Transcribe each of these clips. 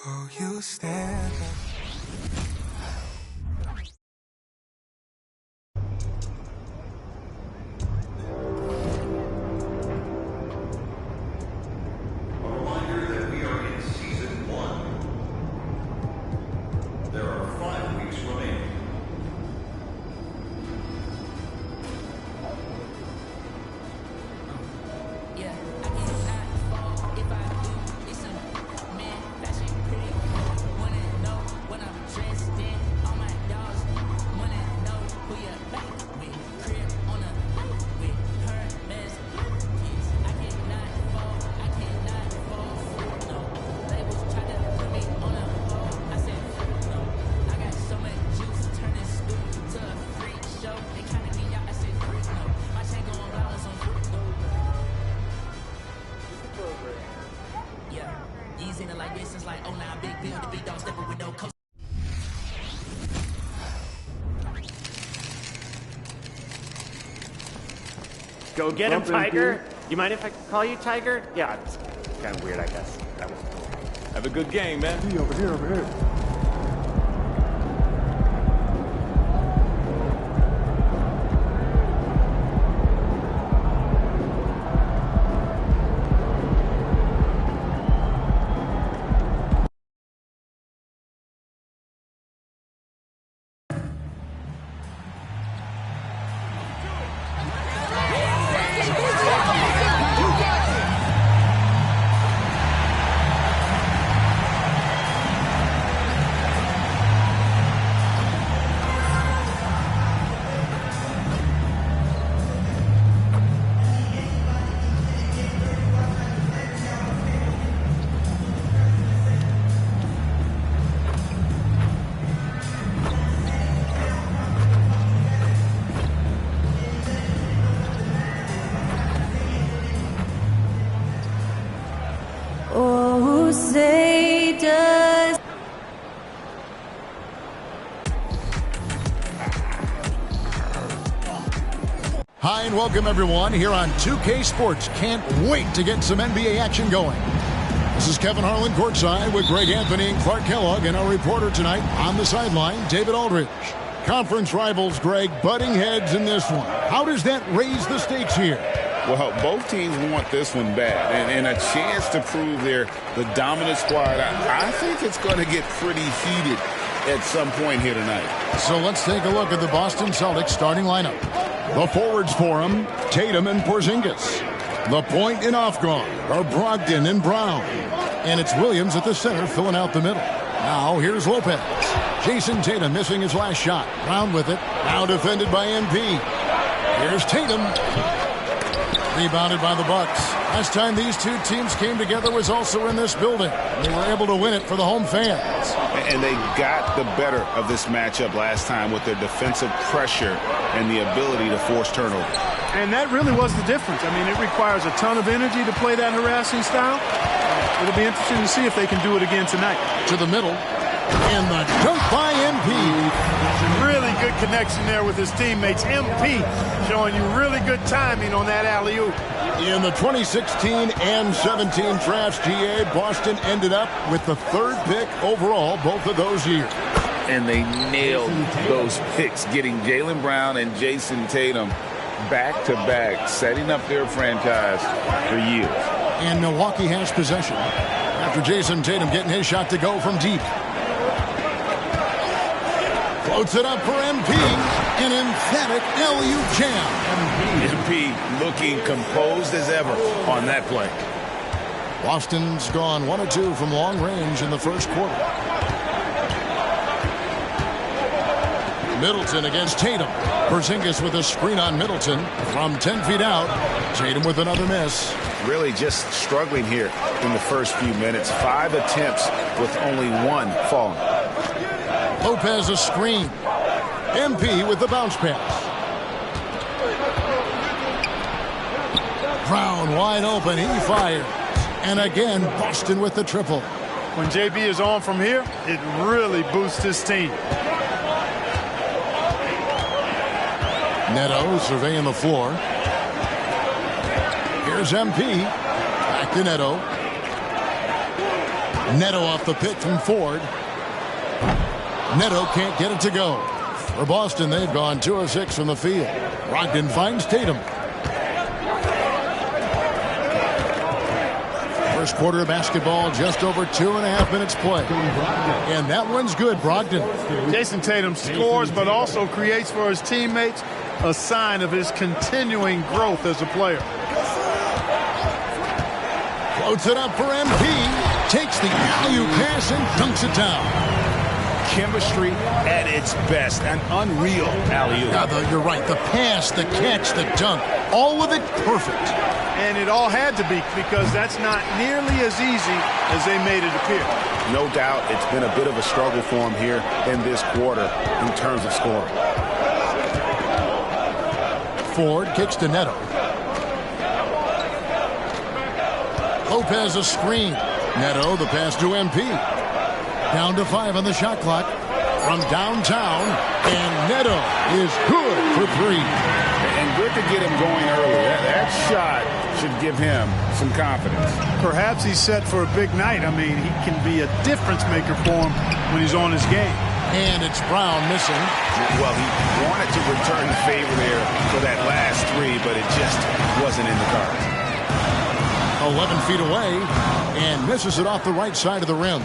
Oh, you stand up. Go get him, Tiger. You mind if I call you Tiger? Yeah, it's kind of weird, I guess. Have a good game, man. Over here. Oh, say does. Hi and welcome everyone here on 2K Sports. Can't wait to get some NBA action going. This is Kevin Harlan courtside with Greg Anthony and Clark Kellogg, and our reporter tonight on the sideline, David Aldridge. Conference rivals, Greg, butting heads in this one. How does that raise the stakes here? Well, both teams want this one bad, and a chance to prove they're the dominant squad. I think it's going to get pretty heated at some point here tonight. So let's take a look at the Boston Celtics starting lineup. The forwards for them, Tatum and Porzingis. The point and off guard are Brogdon and Brown. And it's Williams at the center filling out the middle. Now here's Lopez. Jason Tatum missing his last shot. Brown with it. Now defended by MP. Here's Tatum. Rebounded by the Bucks. Last time these two teams came together was also in this building. They were able to win it for the home fans. And they got the better of this matchup last time with their defensive pressure and the ability to force turnover. And that really was the difference. I mean, it requires a ton of energy to play that harassing style. It'll be interesting to see if they can do it again tonight. To the middle. And the dunk by MP. Really good connection there with his teammates. MP showing you really good timing on that alley-oop. In the 2016 and 17 drafts, GA, Boston ended up with the third pick overall both of those years. And they nailed those picks, getting Jaylen Brown and Jason Tatum back-to-back, setting up their franchise for years. And Milwaukee has possession after Jason Tatum getting his shot to go from deep. Floats it up for MP. An emphatic alley-oop jam. MP looking composed as ever on that play. Boston's gone 1 of 2 from long range in the first quarter. Middleton against Tatum. Porzingis with a screen on Middleton from 10 feet out. Tatum with another miss. Really just struggling here in the first few minutes. 5 attempts with only 1 falling. Lopez a screen. MP with the bounce pass. Brown wide open. He fires. And again, Boston with the triple. When JB is on from here, it really boosts his team. Neto surveying the floor. Here's MP. Back to Neto. Neto off the pick from Ford. Neto can't get it to go. For Boston, they've gone 2 of 6 from the field. Brogdon finds Tatum. First quarter of basketball, just over 2.5 minutes play. And that one's good, Brogdon. Jason Tatum scores, but also creates for his teammates a sign of his continuing growth as a player. Floats it up for MP. Takes the alley-oop pass and dunks it down. Chemistry at its best. An unreal alley-oop. Yeah, you're right. The pass, the catch, the dunk. All of it perfect. And it all had to be, because that's not nearly as easy as they made it appear. No doubt it's been a bit of a struggle for him here in this quarter in terms of scoring. Ford kicks to Neto. Lopez a screen. Neto the pass to MP. Down to 5 on the shot clock from downtown, and Neto is good for 3. And good to get him going early. That shot should give him some confidence. Perhaps he's set for a big night. I mean, he can be a difference maker for him when he's on his game. And it's Brown missing. Well, he wanted to return the favor there for that last 3, but it just wasn't in the cards. 11 feet away, and misses it off the right side of the rim.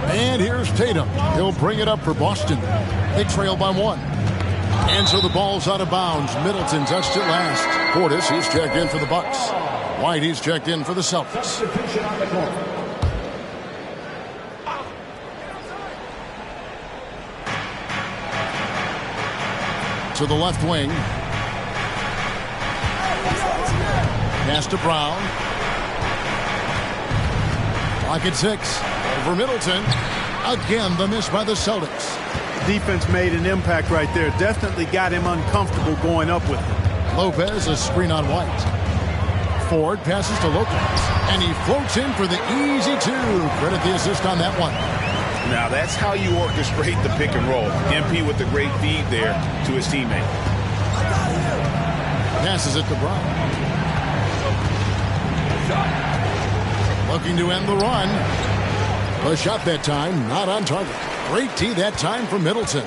And here's Tatum. He'll bring it up for Boston. They trail by 1. And so the ball's out of bounds. Middleton touched it last. Portis, he's checked in for the Bucks. White, he's checked in for the Celtics. To the left wing. Pass to Brown. Clock at 6. Over Middleton. Again, the miss by the Celtics. Defense made an impact right there. Definitely got him uncomfortable going up with it. Lopez, a screen on White. Ford passes to Lopez. And he floats in for the easy 2. Credit the assist on that one. Now that's how you orchestrate the pick and roll. MP with a great feed there to his teammate. Passes it to Brown. Looking to end the run. A shot that time, not on target. Great tee that time from Middleton.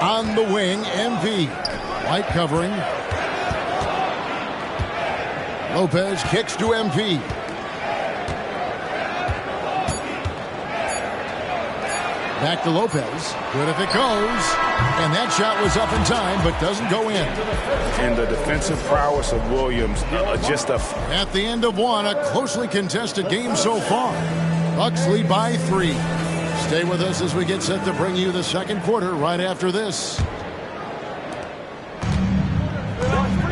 On the wing, MP. White covering. Lopez kicks to MP. Back to Lopez. Good if it goes. And that shot was up in time, but doesn't go in. And the defensive prowess of Williams, At the end of 1, a closely contested game so far. Bucks lead by 3. Stay with us as we get set to bring you the second quarter right after this.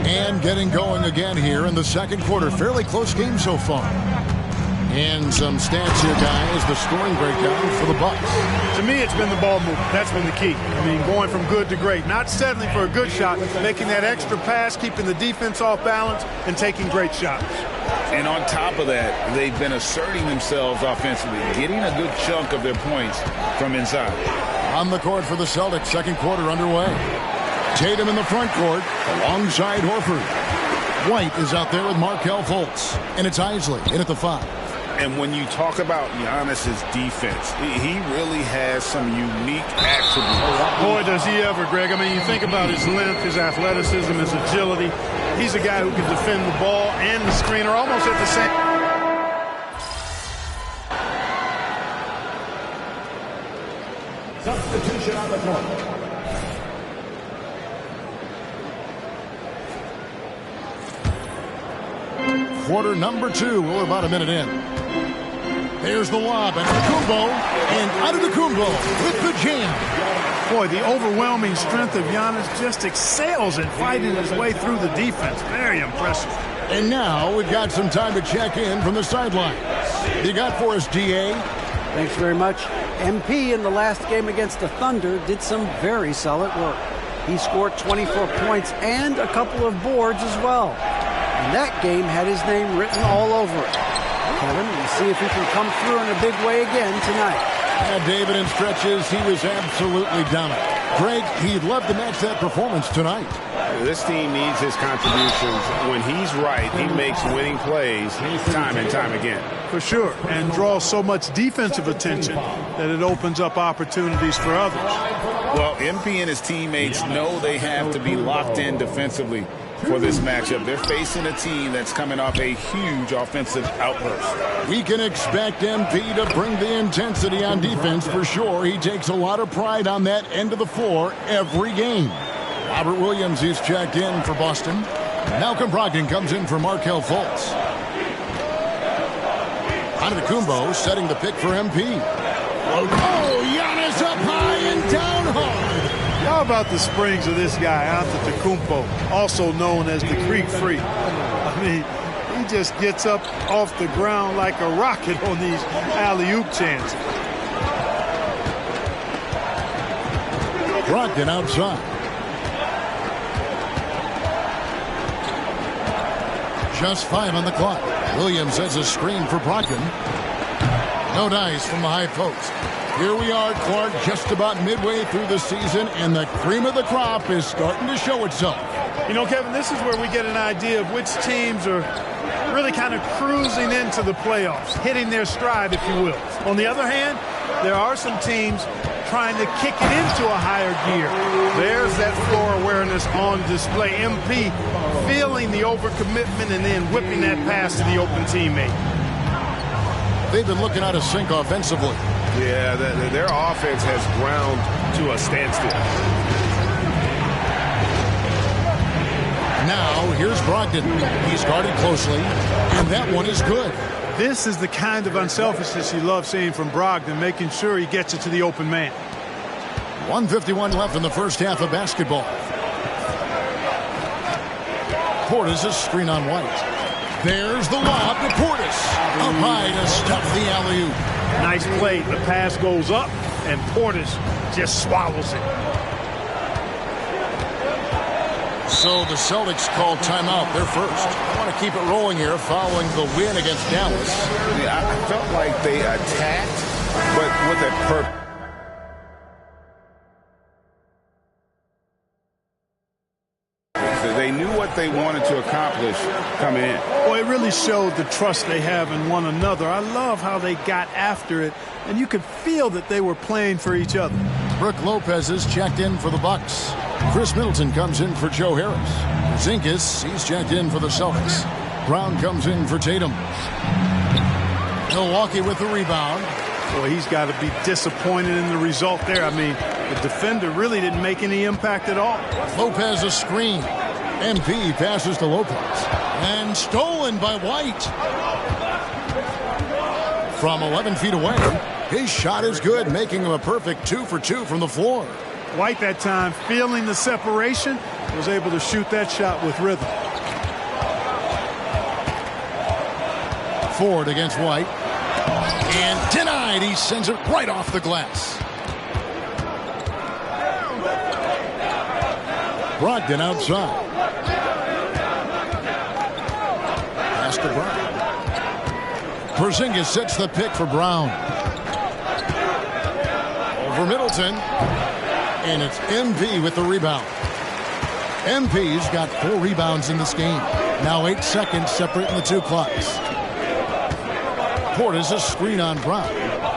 And getting going again here in the second quarter. Fairly close game so far. And some stats here, guys. The scoring breakdown for the Bucks. To me, it's been the ball movement. That's been the key. I mean, going from good to great. Not settling for a good shot, making that extra pass, keeping the defense off balance, and taking great shots. And on top of that, they've been asserting themselves offensively, getting a good chunk of their points from inside. On the court for the Celtics, second quarter underway. Tatum in the front court alongside Horford. White is out there with Markelle Fultz. And it's Isley in at the 5. And when you talk about Giannis's defense, he really has some unique attributes. Boy, does he ever, Greg. I mean, you think about his length, his athleticism, his agility. He's a guy who can defend the ball and the screener almost at the same. Substitution on the court. Quarter number 2. We're about a minute in. There's the lob, and Antetokounmpo, and Antetokounmpo with the jam. Boy, the overwhelming strength of Giannis just excels in fighting his way through the defense. Very impressive. And now we've got some time to check in from the sidelines. You got for us, DA? Thanks very much. MP in the last game against the Thunder did some very solid work. He scored 24 points and a couple of boards as well. And that game had his name written all over it. Kevin, we'll see if he can come through in a big way again tonight. David, in stretches, he was absolutely dominant. Greg, he'd love to match that performance tonight. This team needs his contributions. When he's right, he makes winning plays time and time again. For sure, and draws so much defensive attention that it opens up opportunities for others. Well, MP and his teammates know they have to be locked in defensively for this matchup. They're facing a team that's coming off a huge offensive outburst. We can expect MP to bring the intensity on defense for sure. He takes a lot of pride on that end of the floor every game. Robert Williams is checked in for Boston. Malcolm Brogdon comes in for Markelle Fultz. Antetokounmpo setting the pick for MP. Oh, Giannis up high and down hard. How about the springs of this guy, Antetokounmpo, also known as the Greek Freak? I mean, he just gets up off the ground like a rocket on these alley-oop chances. Brogdon outside. Just 5 on the clock. Williams has a screen for Brogdon. No dice from the high post. Here we are, Clark, just about midway through the season, and the cream of the crop is starting to show itself. You know, Kevin, this is where we get an idea of which teams are really kind of cruising into the playoffs, hitting their stride, if you will. On the other hand, there are some teams trying to kick it into a higher gear. There's that floor awareness on display. MP feeling the overcommitment and then whipping that pass to the open teammate. They've been looking out of sync offensively. Yeah, their offense has ground to a standstill. Now, here's Brogdon. He's guarded closely, and that one is good. This is the kind of unselfishness you love seeing from Brogdon, making sure he gets it to the open man. 1:51 left in the first half of basketball. Portis' screen on White. There's the lob to Portis. Up high to stuff the alley-oop. Nice play. The pass goes up, and Portis just swallows it. So the Celtics call timeout. They're first. I want to keep it rolling here following the win against Dallas. Yeah, I felt like they attacked, but with a purpose. They knew what they wanted to accomplish coming in. Well, it really showed the trust they have in one another. I love how they got after it, and you could feel that they were playing for each other. Brook Lopez is checked in for the Bucks. Chris Middleton comes in for Joe Harris. Porzingis, he's checked in for the Celtics. Brown comes in for Tatum. Milwaukee with the rebound. Boy, he's got to be disappointed in the result there. I mean, the defender really didn't make any impact at all. Lopez a screen. MP passes to Lopez. And stolen by White. From 11 feet away, his shot is good, making him a perfect 2 for 2 from the floor. White that time, feeling the separation, was able to shoot that shot with rhythm. Ford against White. And denied. He sends it right off the glass. Brogdon outside. Pass to Brown. Porzingis sets the pick for Brown. Over Middleton. And it's MP with the rebound. MP's got 4 rebounds in this game. Now 8 seconds separating the two clocks. Portis a screen on Brown.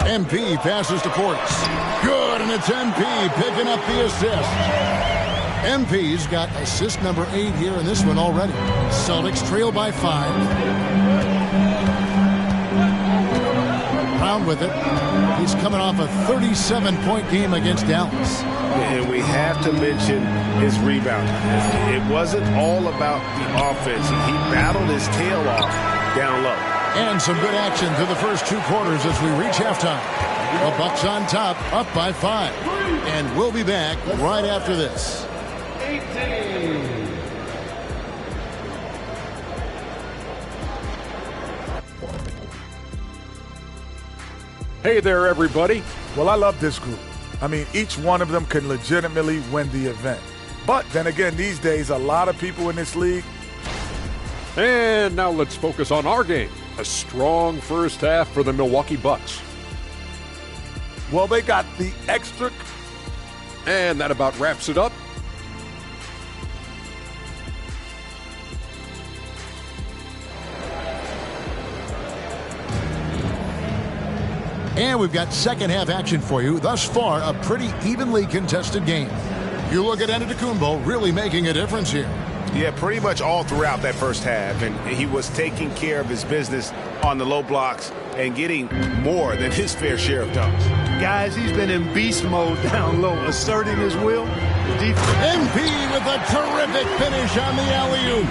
MP passes to Portis. Good, and it's MP picking up the assist. MP's got assist number 8 here in this one already. Celtics trail by 5. Brown with it. He's coming off a 37-point game against Dallas. And we have to mention his rebound. It wasn't all about the offense. He battled his tail off down low. And some good action through the first 2 quarters as we reach halftime. The Bucks on top, up by 5. And we'll be back right after this. Hey there, everybody. Well, I love this group. I mean, each one of them can legitimately win the event. But then again, these days, a lot of people in this league. And now let's focus on our game. A strong first half for the Milwaukee Bucks. Well, they got the extra And that about wraps it up. And we've got second half action for you. Thus far, a pretty evenly contested game. You look at Antetokounmpo really making a difference here. Yeah, pretty much all throughout that first half. And he was taking care of his business on the low blocks and getting more than his fair share of dunks. Guys, he's been in beast mode down low, asserting his will. MP with a terrific finish on the alley-oop.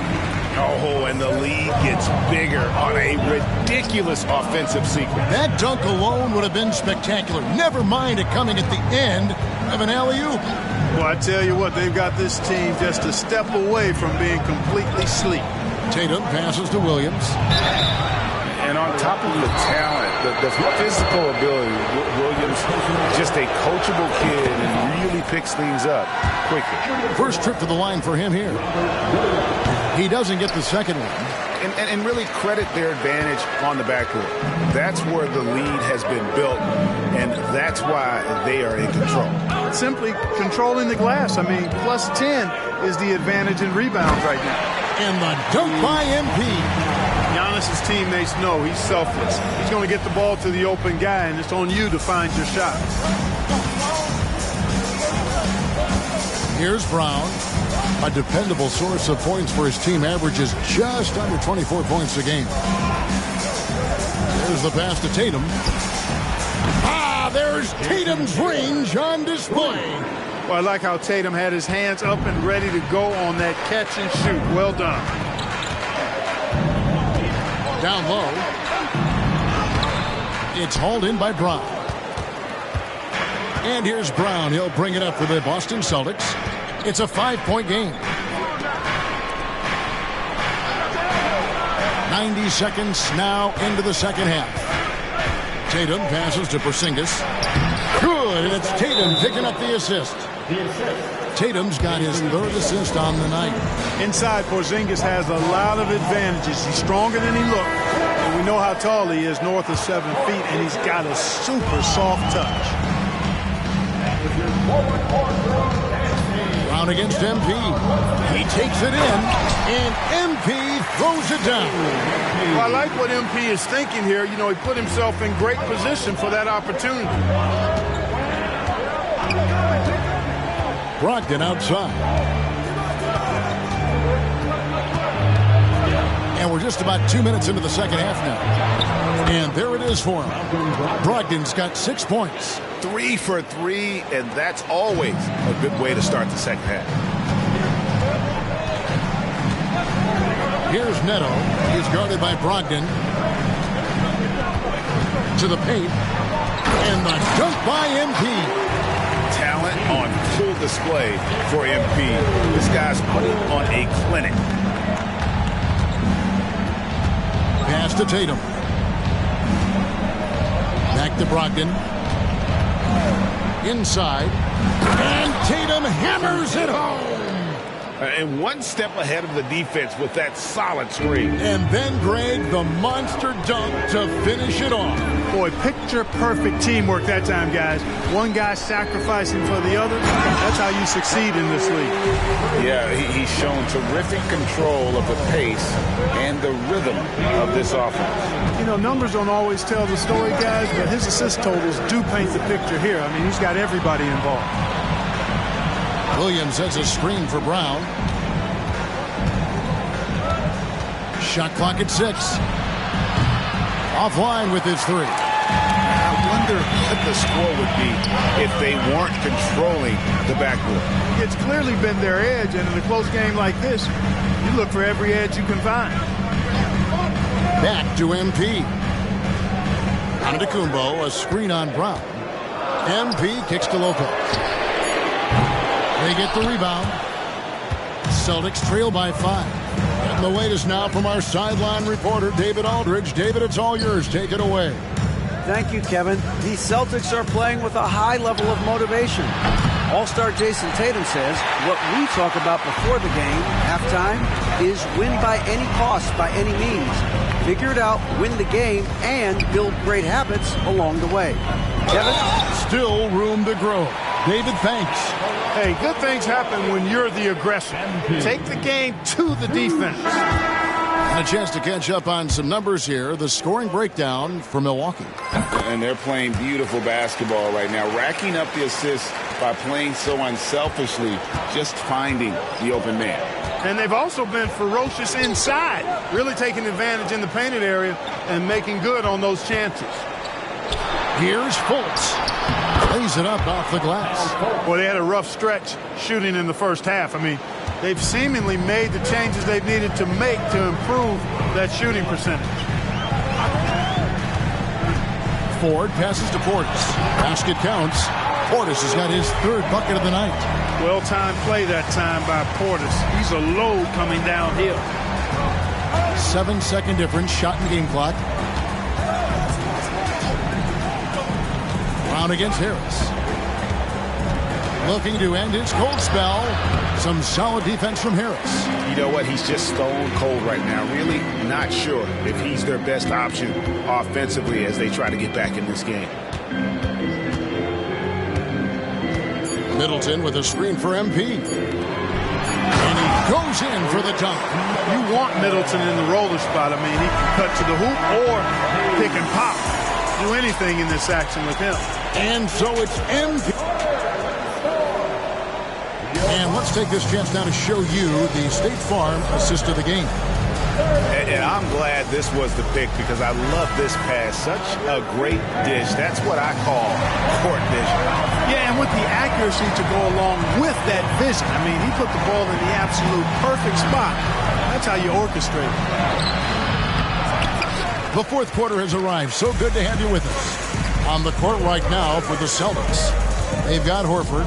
Oh, and the lead gets bigger on a ridiculous offensive sequence. That dunk alone would have been spectacular. Never mind it coming at the end of an alley-oop. Well, I tell you what, they've got this team just a step away from being completely asleep. Tatum passes to Williams. And on top of the talent, the physical ability, Williams, just a coachable kid and really picks things up quickly. First trip to the line for him here. He doesn't get the second one. And really credit their advantage on the backcourt. That's where the lead has been built, and that's why they are in control. Simply controlling the glass. I mean, plus 10 is the advantage in rebounds right now. And the dunk by MP. Giannis's teammates know he's selfless. He's going to get the ball to the open guy, and it's on you to find your shot. Here's Brown. A dependable source of points for his team, averages just under 24 points a game. There's the pass to Tatum. There's Tatum's range on display. Well, I like how Tatum had his hands up and ready to go on that catch and shoot. Well done. Down low. It's hauled in by Brown. And here's Brown. He'll bring it up for the Boston Celtics. It's a 5-point game. 90 seconds now into the second half. Tatum passes to Porzingis. Good, and it's Tatum picking up the assist. Tatum's got his third assist on the night. Inside, Porzingis has a lot of advantages. He's stronger than he looked, and we know how tall he is, north of 7 feet, and he's got a super soft touch. Brown against MP. He takes it in, and MP throws it down. Well, I like what MP is thinking here. You know, he put himself in great position for that opportunity. Brogdon outside. And we're just about 2 minutes into the second half now. And there it is for him. Brogdon's got 6 points. 3 for 3, and that's always a good way to start the second half. Here's Neto. He's guarded by Brogdon. To the paint. And the dunk by MP. Talent on full display for MP. This guy's putting on a clinic. Pass to Tatum. Back to Brogdon. Inside. And Tatum hammers it home. And one step ahead of the defense with that solid screen. And then, Greg, the monster dunk to finish it off. Boy, picture-perfect teamwork that time, guys. One guy sacrificing for the other. That's how you succeed in this league. Yeah, he's shown terrific control of the pace and the rhythm of this offense. You know, numbers don't always tell the story, guys, but his assist totals do paint the picture here. I mean, he's got everybody involved. Williams has a screen for Brown. Shot clock at 6. Offline with his 3. I wonder what the score would be if they weren't controlling the backcourt. It's clearly been their edge, and in a close game like this, you look for every edge you can find. Back to MP. Antetokounmpo, a screen on Brown. MP kicks to Lopez. They get the rebound. Celtics trail by 5. And the latest now from our sideline reporter, David Aldridge. David, it's all yours. Take it away. Thank you, Kevin. The Celtics are playing with a high level of motivation. All-star Jason Tatum says what we talk about before the game, halftime, is win by any cost, by any means. Figure it out, win the game, and build great habits along the way. Kevin? Still room to grow. David Thanks. Hey, good things happen when you're the aggressor. Take the game to the defense. And a chance to catch up on some numbers here. The scoring breakdown for Milwaukee. And they're playing beautiful basketball right now, racking up the assists by playing so unselfishly, just finding the open man. And they've also been ferocious inside, really taking advantage in the painted area and making good on those chances. Here's Fultz. Lays it up off the glass. Well, they had a rough stretch shooting in the first half. I mean, they've seemingly made the changes they've needed to make to improve that shooting percentage. Ford passes to Portis. Basket counts. Portis has got his third bucket of the night. Well-timed play that time by Portis. He's a load coming downhill. 7-second difference, shot in game clock. Brown against Harris. Looking to end his cold spell. Some solid defense from Harris. You know what? He's just stone cold right now. Really not sure if he's their best option offensively as they try to get back in this game. Middleton with a screen for MP. And he goes in for the dunk. You want Middleton in the roller spot. I mean, he can cut to the hoop or pick and pop. Do anything in this action with him. And so it's MP. And let's take this chance now to show you the State Farm assist of the game. And I'm glad this was the pick because I love this pass. Such a great dish. That's what I call court vision. Yeah, and with the accuracy to go along with that vision. I mean, he put the ball in the absolute perfect spot. That's how you orchestrate it. The fourth quarter has arrived. So good to have you with us. On the court right now for the Celtics. They've got Horford.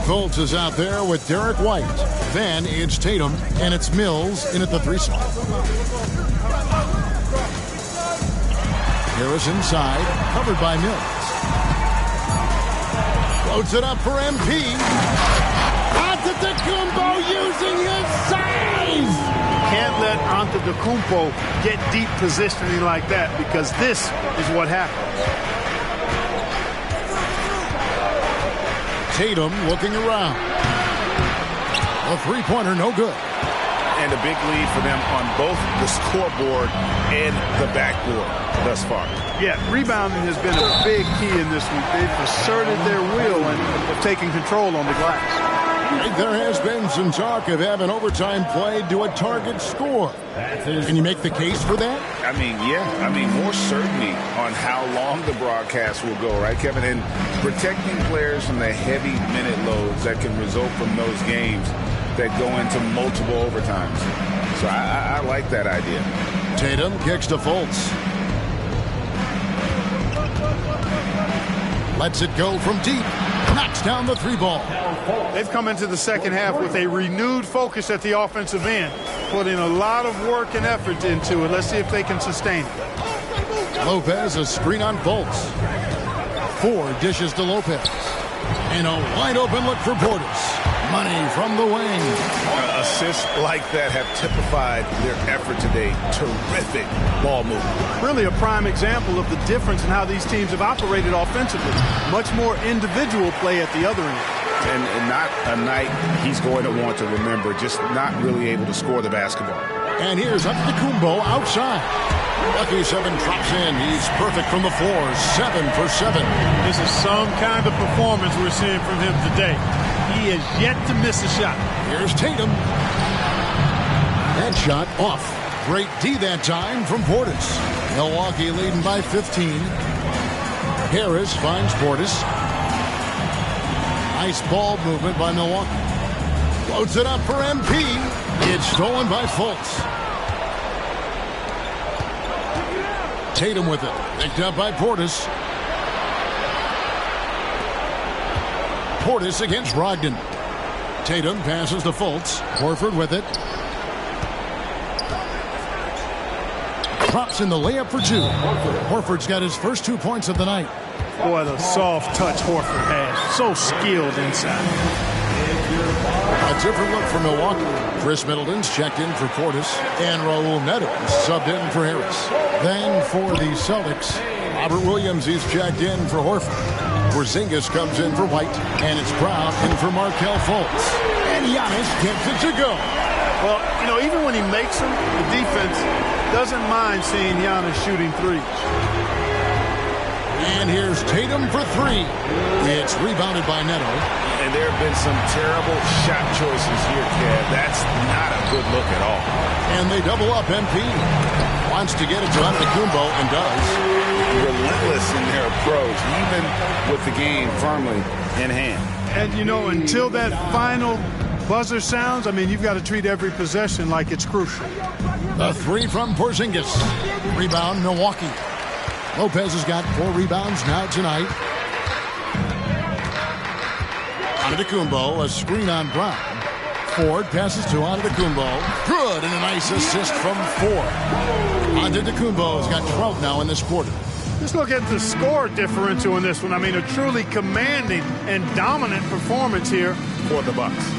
Fultz is out there with Derek White. Then it's Tatum, and it's Mills in at the 3 slot. Harris inside, covered by Mills. Floats it up for MP. Antetokounmpo using his size. Can't let Antetokounmpo get deep positioning like that because this is what happens. Tatum looking around. A three-pointer, no good. And a big lead for them on both the scoreboard and the backboard thus far. Yeah, rebounding has been a big key in this week. They've asserted their will and have taken control on the glass. There has been some talk of having overtime played to a target score. Can you make the case for that? I mean, yeah. I mean, more certainty on how long the broadcast will go, right, Kevin? And protecting players from the heavy minute loads that can result from those games that go into multiple overtimes. So I like that idea. Tatum kicks to Fultz. Lets it go from deep. Knocks down the 3 ball. They've come into the second half with a renewed focus at the offensive end, putting a lot of work and effort into it. Let's see if they can sustain it. Lopez, a screen on Fultz. 4 dishes to Lopez. And a wide open look for Portis. Money from the wing. Assists like that have typified their effort today. Terrific ball movement. Really a prime example of the difference in how these teams have operated offensively. Much more individual play at the other end. And not a night he's going to want to remember, just not really able to score the basketball. And here's Antetokounmpo outside. Lucky 7 drops in. He's perfect from the floor. 7 for 7. This is some kind of performance we're seeing from him today. He has yet to miss a shot. Here's Tatum. That shot off. Great D that time from Portis. Milwaukee leading by 15. Harris finds Portis. Nice ball movement by Milwaukee. Floats it up for MP. It's stolen by Fultz. Tatum with it. Picked up by Portis. Portis against Brogdon. Tatum passes to Fultz. Horford with it. Drops in the layup for 2. Horford's got his first 2 points of the night. Boy, the soft touch Horford has. So skilled inside. A different look for Milwaukee. Chris Middleton's checked in for Portis. And Raul Neto subbed in for Harris. Then for the Celtics, Robert Williams is checked in for Horford. Porzingis comes in for White, and it's Brown in for Markelle Fultz. And Giannis gets it to go. Well, you know, even when he makes them, the defense doesn't mind seeing Giannis shooting threes. And here's Tatum for three. It's rebounded by Neto. And there have been some terrible shot choices here, Kev. That's not a good look at all. And they double up. MP wants to get it to Antetokounmpo and does. Relentless in their approach, even with the game firmly in hand. And, you know, until that final buzzer sounds, I mean, you've got to treat every possession like it's crucial. The three from Porzingis. Rebound, Milwaukee. Lopez has got 4 rebounds now tonight. Antetokounmpo, a screen on Brown. Ford passes to Antetokounmpo. Good, and a nice assist from Ford. Antetokounmpo has got 12 now in this quarter. Just look at the score differential in this one. I mean, a truly commanding and dominant performance here for the Bucks.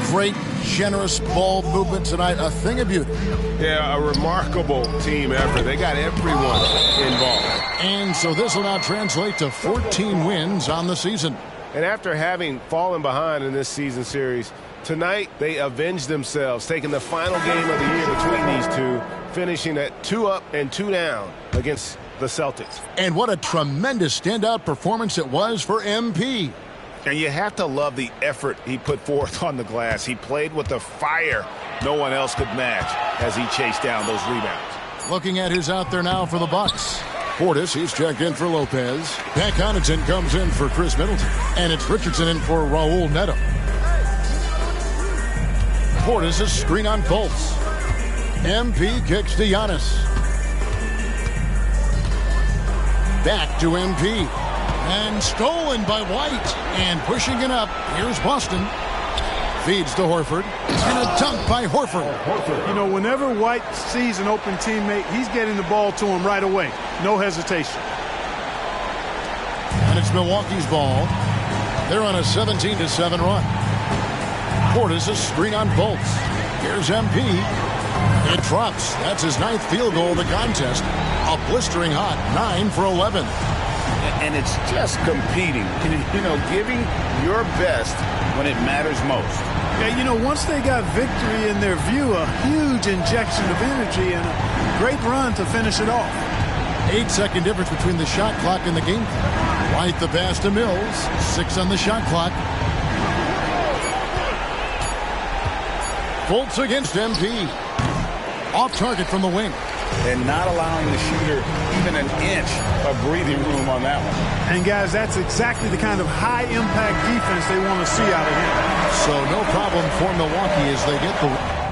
Great, generous ball movement tonight. A thing of beauty. Yeah, a remarkable team effort. They got everyone involved. And so this will now translate to 14 wins on the season. And after having fallen behind in this season series, tonight they avenged themselves, taking the final game of the year between these two, finishing at 2 up and 2 down against the Celtics. And what a tremendous standout performance it was for MP. And you have to love the effort he put forth on the glass. He played with the fire no one else could match as he chased down those rebounds. Looking at who's out there now for the Bucks. Portis, he's checked in for Lopez. Pat Connaughton comes in for Chris Middleton. And it's Richardson in for Raul Neto. Portis is screen on Fultz. MP kicks to Giannis. Back to MP. And stolen by White. And pushing it up. Here's Boston. Feeds to Horford. And a dunk by Horford. You know, whenever White sees an open teammate, he's getting the ball to him right away. No hesitation. And it's Milwaukee's ball. They're on a 17-7 run. Portis a screen on Fultz. Here's MP. It drops. That's his 9th field goal of the contest. A blistering hot 9 for 11. And it's just competing, you know, giving your best when it matters most. Yeah, you know, once they got victory in their view, a huge injection of energy and a great run to finish it off. 8-second difference between the shot clock and the game clock. White the pass to Mills. 6 on the shot clock. Fultz against MP. Off target from the wing. And not allowing the shooter even an inch of breathing room on that one. And, guys, that's exactly the kind of high-impact defense they want to see out of him. So no problem for Milwaukee as they get the...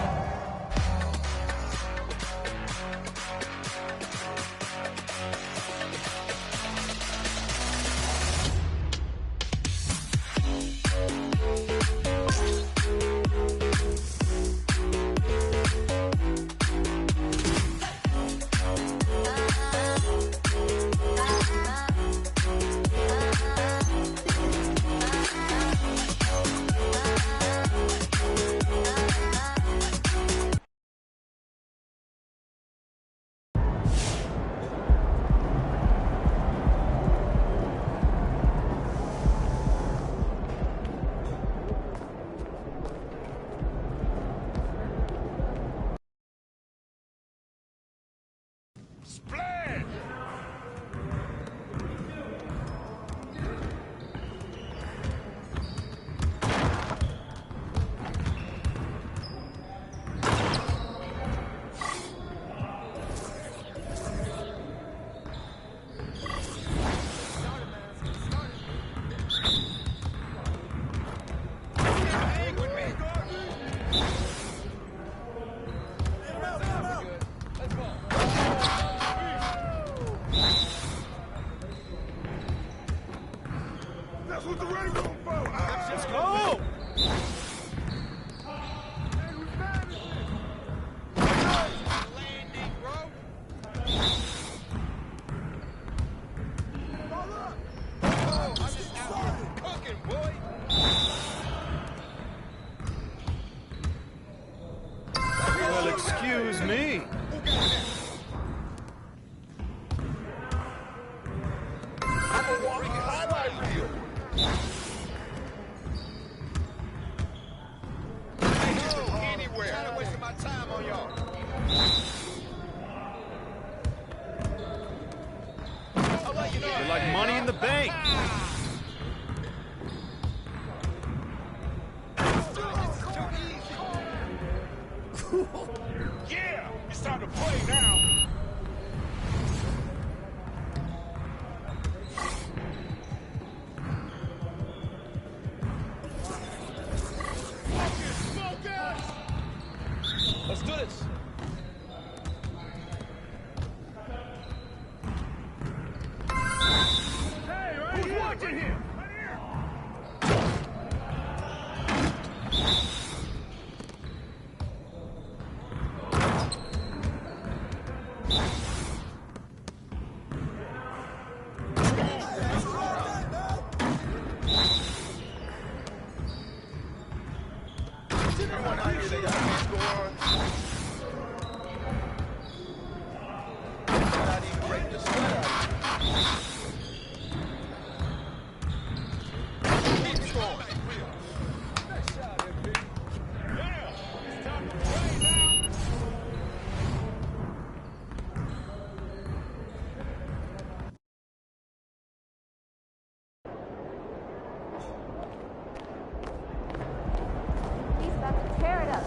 Excuse me. You're like money in the bank. Yeah, it's time to play now. Let's do this. Who's watching here? He's about to tear it up.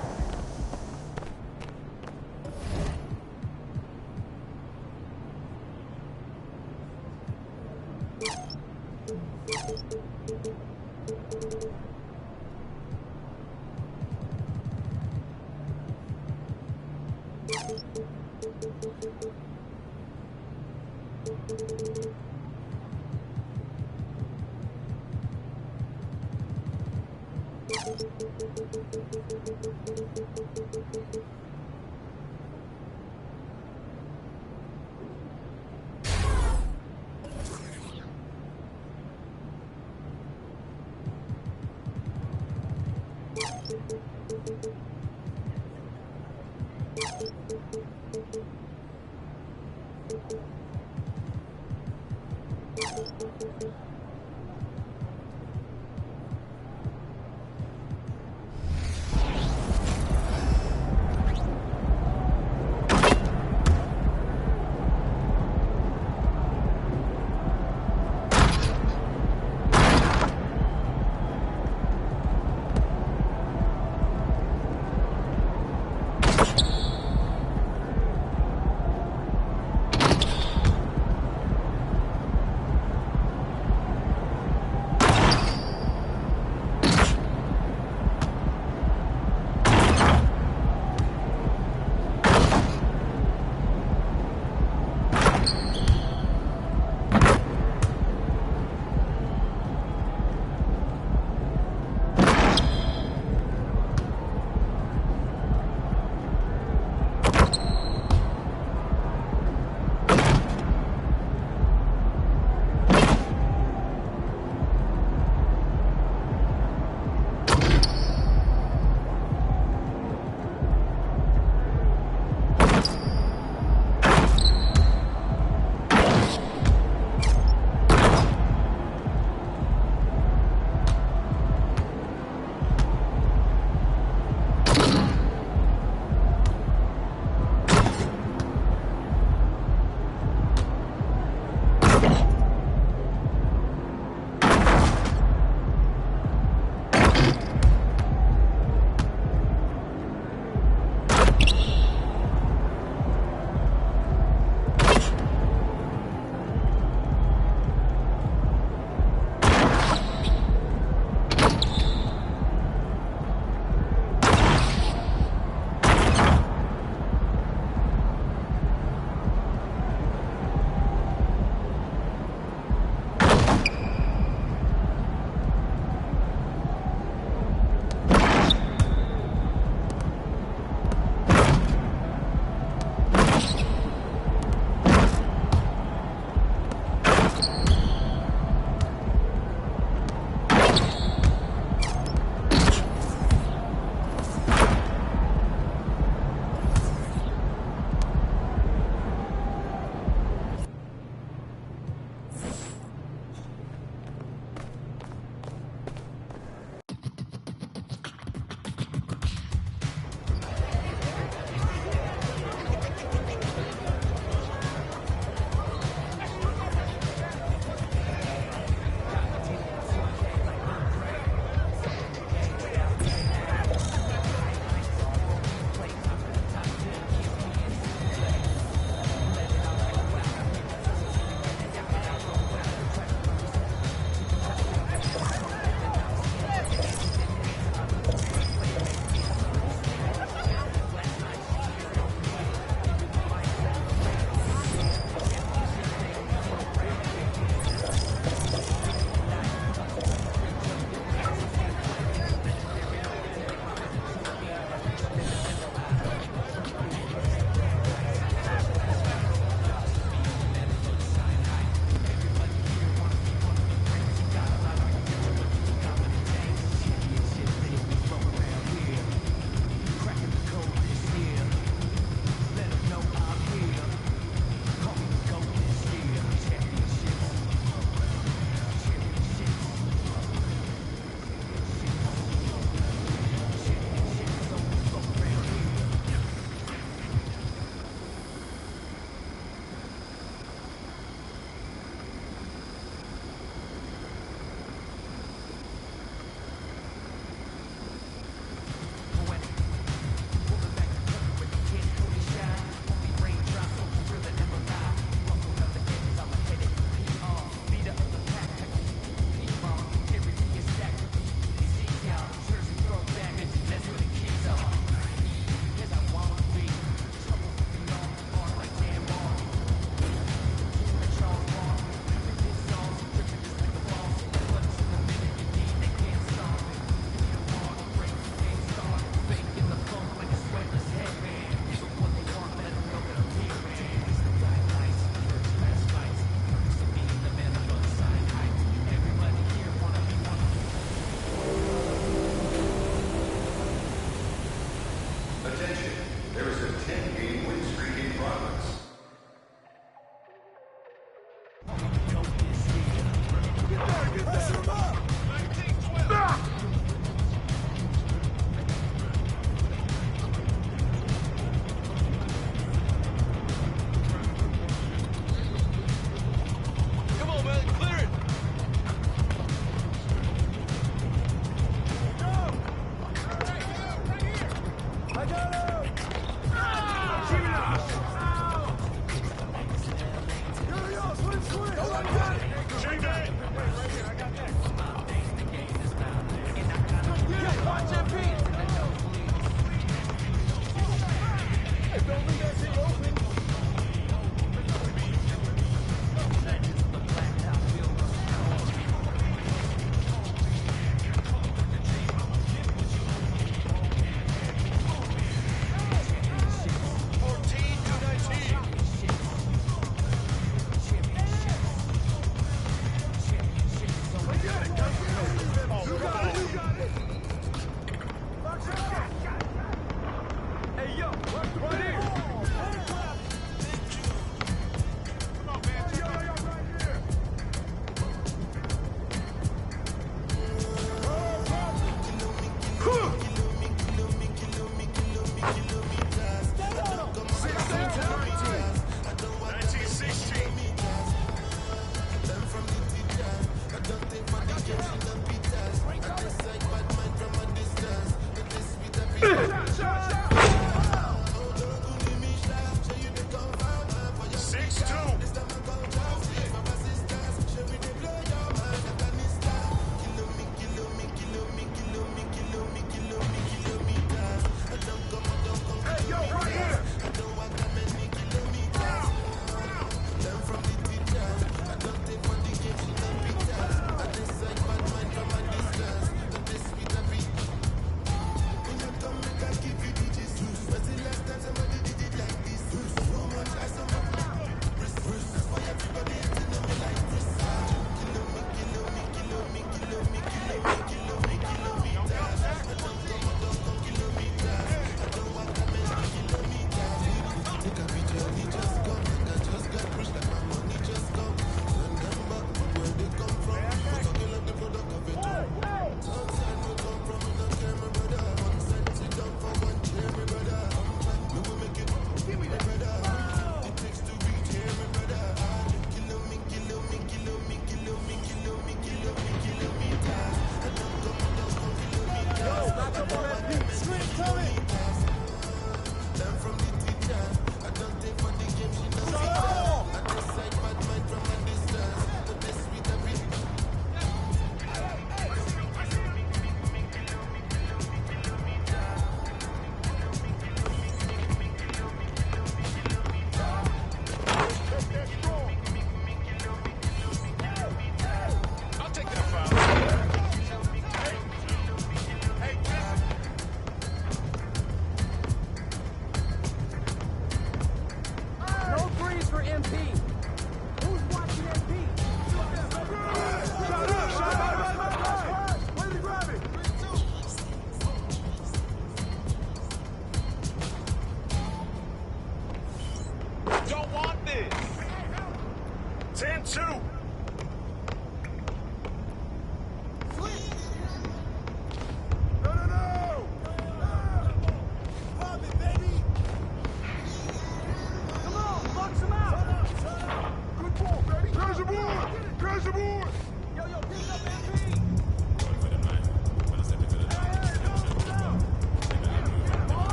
10-2.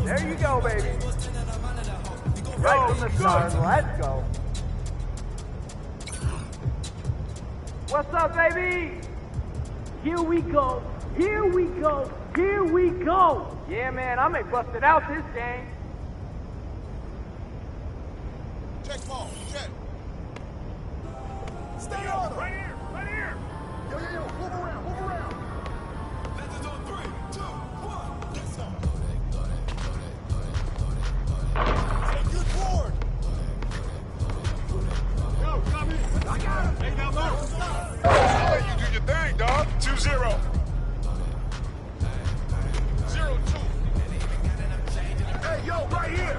There you go, baby. Right from the start. Let's go. What's up, baby? Here we go. Here we go. Here we go. Yeah, man, I may bust it out this game. Check ball. Check. Stay on him. Right here. Right here. Yo. Move around. Legends on 3, 2, 1. Let's go. Hey, good forward. Yo, come in. I got him. Hey, now, Mark. I'll let you do your thing, dog. 2-0. 0-2. Hey, yo, right here.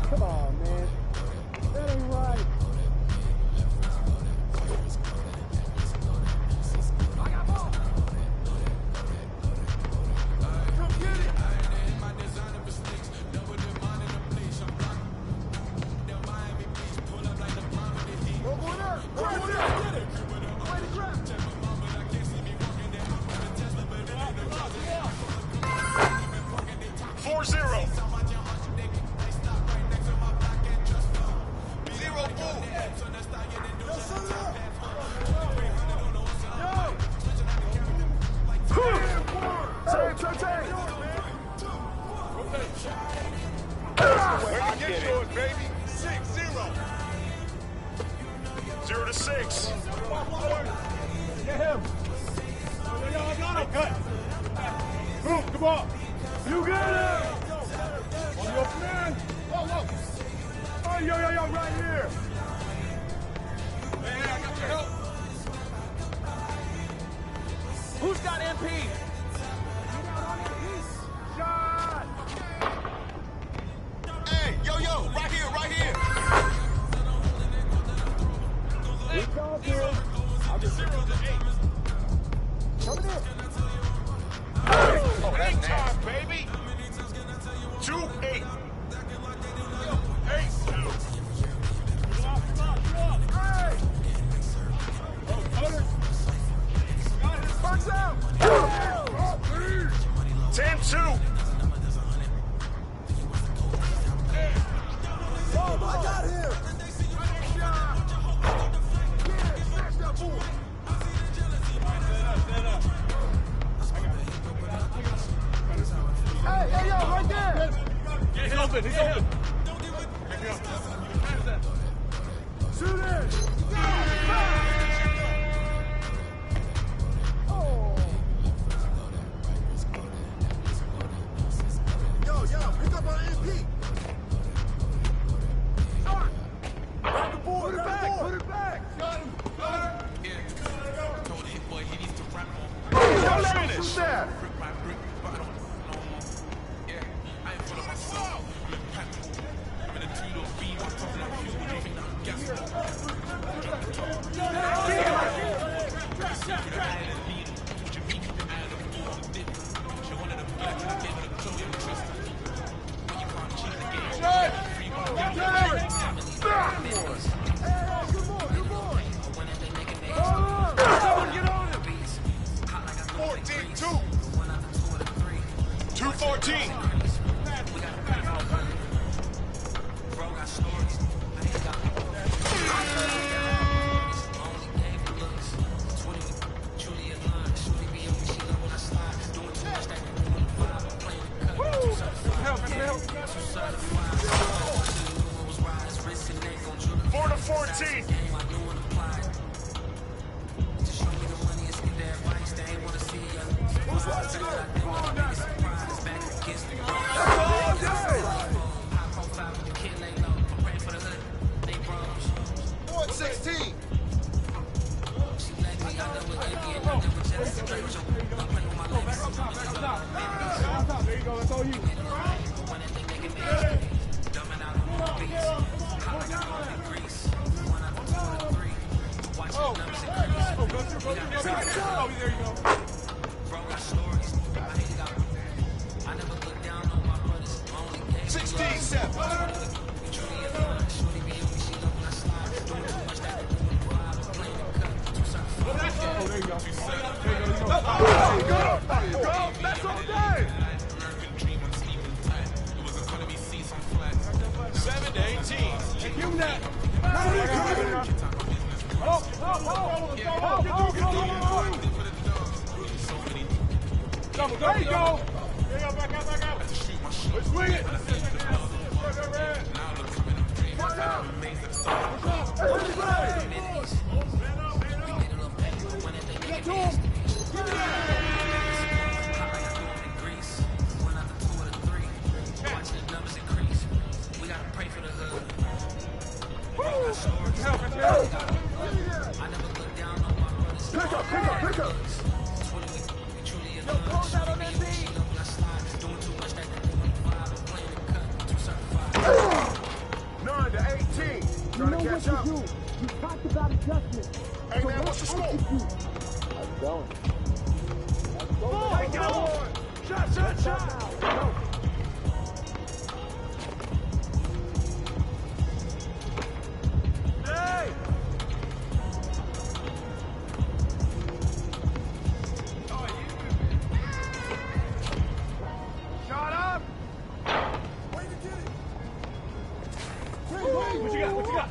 Come on, man. That ain't right. I got ball. Come get it. Go there. Get it. Way to grab. 4-0. 0-6. Get him. I got him. Cut. Boom, come on. You got it. On your man. Oh, yo, right here. Man, I got your help. Who's got MP? Shot. Hey, yo, right here. We go here. I'll just 0-8. come in. Oh, hang time, baby. 2-8. 8. Box out. 10-2. I got him. Hey, yo, right there. He's open. Shoot it. Yo, pick up our MP. Grab the board. Put it back. Got him. Don't let him shoot that. that. There you go. Back out. Let's swing it. Watch out. Get to him. Give me that. Pick up. Yo, close out on that beat. 9 to 18. Trying to catch up. You talked about adjustment. Hey, man, what's the score? How's it going? Take it on. Shot. Go. Hey! Shot up! Way to get it! Wing! What you got?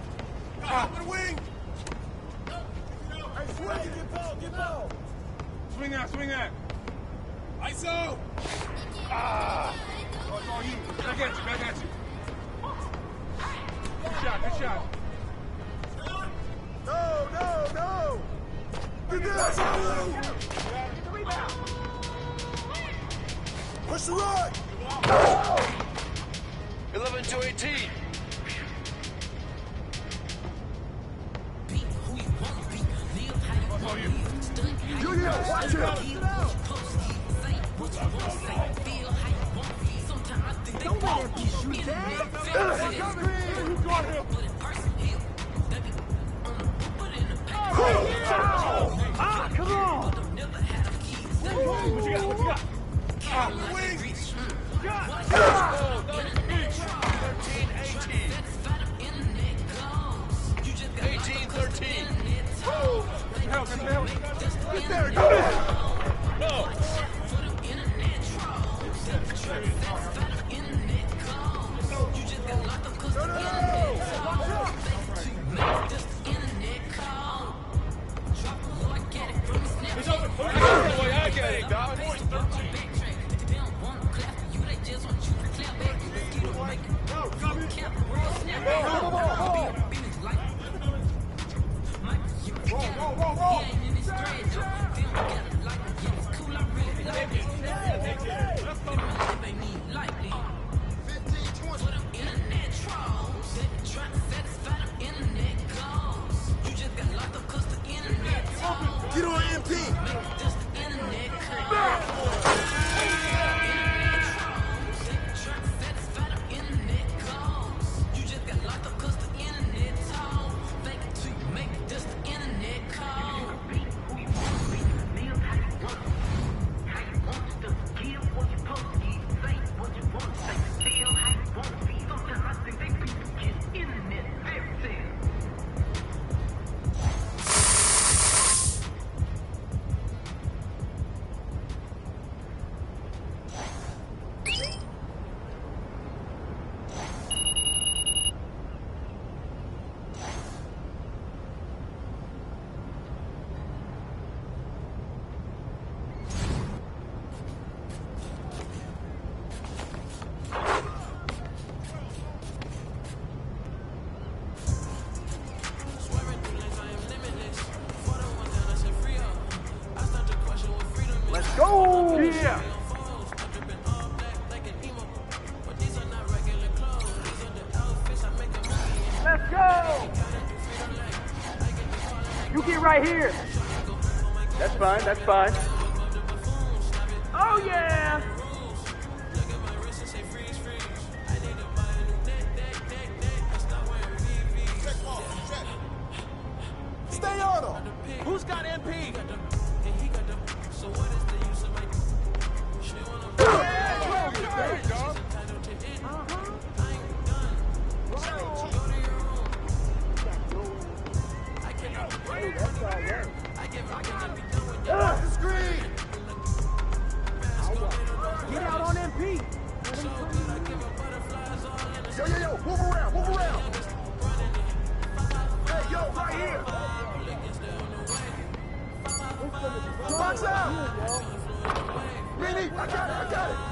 Open the wing! Hey, swing! Get ball! Swing that! ISO! Oh, it's all you. Back at you. Good shot. No! Get this! Get the rebound! Push the run! 11 to 18. Junior, watch it! Don't let him shoot that! Come on! What you got? Wings! 18-13. Help. Get there, go ahead! No! He's open. I get it, dog. Roll. Get on MP. Go! Yeah! Let's go! You get right here. That's fine. Oh, yeah! Stay on him! Who's got MP? Get out on MP. Yo, move around. here. Box out. Nene, I got it.